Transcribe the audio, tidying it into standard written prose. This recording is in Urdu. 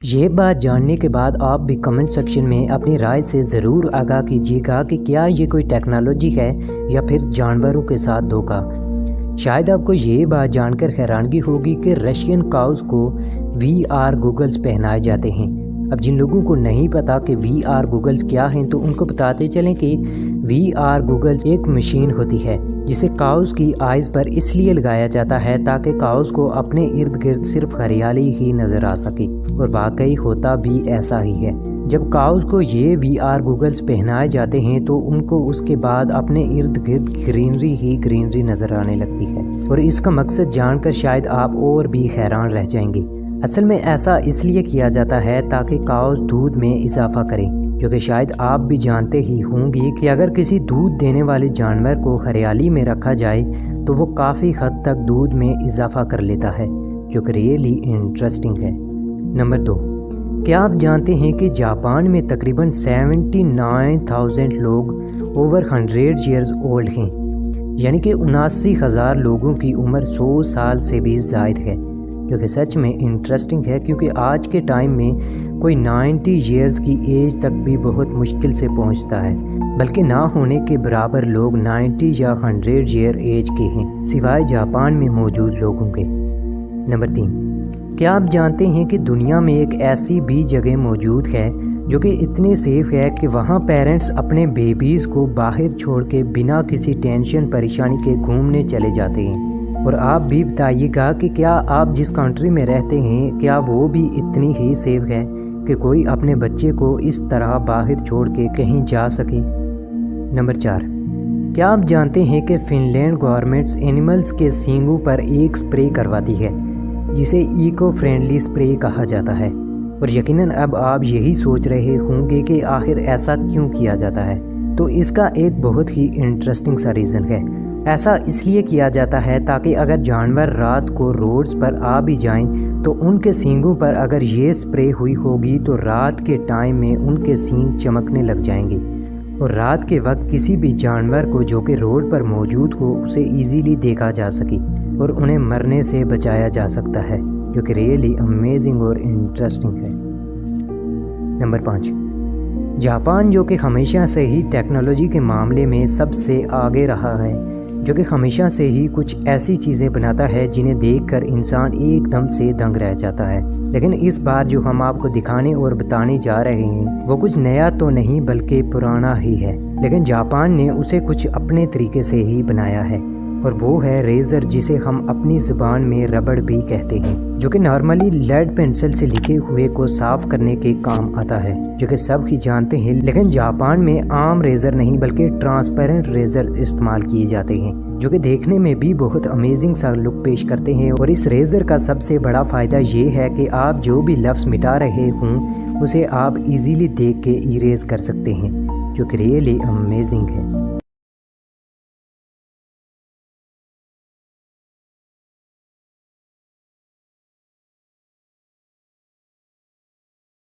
یہ بات جاننے کے بعد آپ بھی کمنٹ سیکشن میں اپنی رائے سے ضرور آگاہ کیجیے گا کہ کیا یہ کوئی ٹیکنالوجی ہے یا پھر جانوروں کے ساتھ دھوکہ۔ شاید آپ کو یہ بات جان کر حیرانگی ہوگی کہ رشین کاؤز کو VR گوگلز پہنائے جاتے ہیں۔ اب جن لوگوں کو نہیں پتا کہ VR گوگلز کیا ہیں تو ان کو بتاتے چلیں کہ VR گوگلز ایک مشین ہوتی ہے جسے کاؤز کی آئز پر اس لیے لگایا جاتا ہے تاکہ کاؤز کو اپنے ارد گرد صرف ہریالی ہی نظر آ سکے، اور واقعی ہوتا بھی ایسا ہی ہے۔ جب کاؤز کو یہ VR گوگلز پہنائے جاتے ہیں تو ان کو اس کے بعد اپنے ارد گرد گرینری ہی گرینری نظر آنے لگتی ہے، اور اس کا مقصد جان کر شاید آپ اور بھی حیران رہ جائیں گے۔ اصل میں ایسا اس لیے کیا جاتا ہے تاکہ کاؤز دودھ میں اضافہ کریں، کیونکہ شاید آپ بھی جانتے ہی ہوں گے کہ اگر کسی دودھ دینے والے جانور کو ہریالی میں رکھا جائے تو وہ کافی حد تک دودھ میں اضافہ کر لیتا ہے، جو کہ ریئلی انٹرسٹنگ ہے۔ نمبر 2، کیا آپ جانتے ہیں کہ جاپان میں تقریباً 79,000 لوگ اوور 100 ایئرز اولڈ ہیں، یعنی کہ 79,000 لوگوں کی عمر 100 سال سے بھی زائد ہے، جو کہ سچ میں انٹرسٹنگ ہے کیونکہ آج کے ٹائم میں کوئی 90 ایئرز کی ایج تک بھی بہت مشکل سے پہنچتا ہے، بلکہ نہ ہونے کے برابر لوگ 90 یا 100 ایئر ایج کے ہیں، سوائے جاپان میں موجود لوگوں کے۔ نمبر 3، کیا آپ جانتے ہیں کہ دنیا میں ایک ایسی بھی جگہ موجود ہے جو کہ اتنے سیف ہے کہ وہاں پیرنٹس اپنے بیبیز کو باہر چھوڑ کے بنا کسی ٹینشن پریشانی کے گھومنے چلے جاتے ہیں؟ اور آپ بھی بتائیے گا کہ کیا آپ جس کنٹری میں رہتے ہیں کیا وہ بھی اتنی ہی سیف ہے کہ کوئی اپنے بچے کو اس طرح باہر چھوڑ کے کہیں جا سکے؟ نمبر 4، کیا آپ جانتے ہیں کہ فن لینڈ گورنمنٹ اینیملز کے سینگوں پر ایک سپرے کرواتی ہے جسے ایکو فرینڈلی سپرے کہا جاتا ہے؟ اور یقیناً اب آپ یہی سوچ رہے ہوں گے کہ آخر ایسا کیوں کیا جاتا ہے، تو اس کا ایک بہت ہی انٹرسٹنگ سا ریزن ہے۔ ایسا اس لیے کیا جاتا ہے تاکہ اگر جانور رات کو روڈز پر آ بھی جائیں تو ان کے سینگوں پر اگر یہ سپرے ہوئی ہوگی تو رات کے ٹائم میں ان کے سینگ چمکنے لگ جائیں گے، اور رات کے وقت کسی بھی جانور کو جو کہ روڈ پر موجود ہو اسے ایزیلی دیکھا جا سکے اور انہیں مرنے سے بچایا جا سکتا ہے، جو کہ ریئلی امیزنگ اور انٹرسٹنگ ہے۔ نمبر 5، جاپان جو کہ ہمیشہ سے ہی ٹیکنالوجی کے معاملے میں سب سے آگے رہا ہے، جو کہ ہمیشہ سے ہی کچھ ایسی چیزیں بناتا ہے جنہیں دیکھ کر انسان ایک دم سے دنگ رہ جاتا ہے، لیکن اس بار جو ہم آپ کو دکھانے اور بتانے جا رہے ہیں وہ کچھ نیا تو نہیں بلکہ پرانا ہی ہے، لیکن جاپان نے اسے کچھ اپنے طریقے سے ہی بنایا ہے، اور وہ ہے ریزر، جسے ہم اپنی زبان میں ربڑ بھی کہتے ہیں، جو کہ نارملی لیڈ پینسل سے لکھے ہوئے کو صاف کرنے کے کام آتا ہے، جو کہ سب ہی جانتے ہیں، لیکن جاپان میں عام ریزر نہیں بلکہ ٹرانسپیرنٹ ریزر استعمال کیے جاتے ہیں، جو کہ دیکھنے میں بھی بہت امیزنگ سا لک پیش کرتے ہیں۔ اور اس ریزر کا سب سے بڑا فائدہ یہ ہے کہ آپ جو بھی لفظ مٹا رہے ہوں اسے آپ ایزیلی دیکھ کے ایریز کر سکتے ہیں، جو کہ ریئلی امیزنگ ہے۔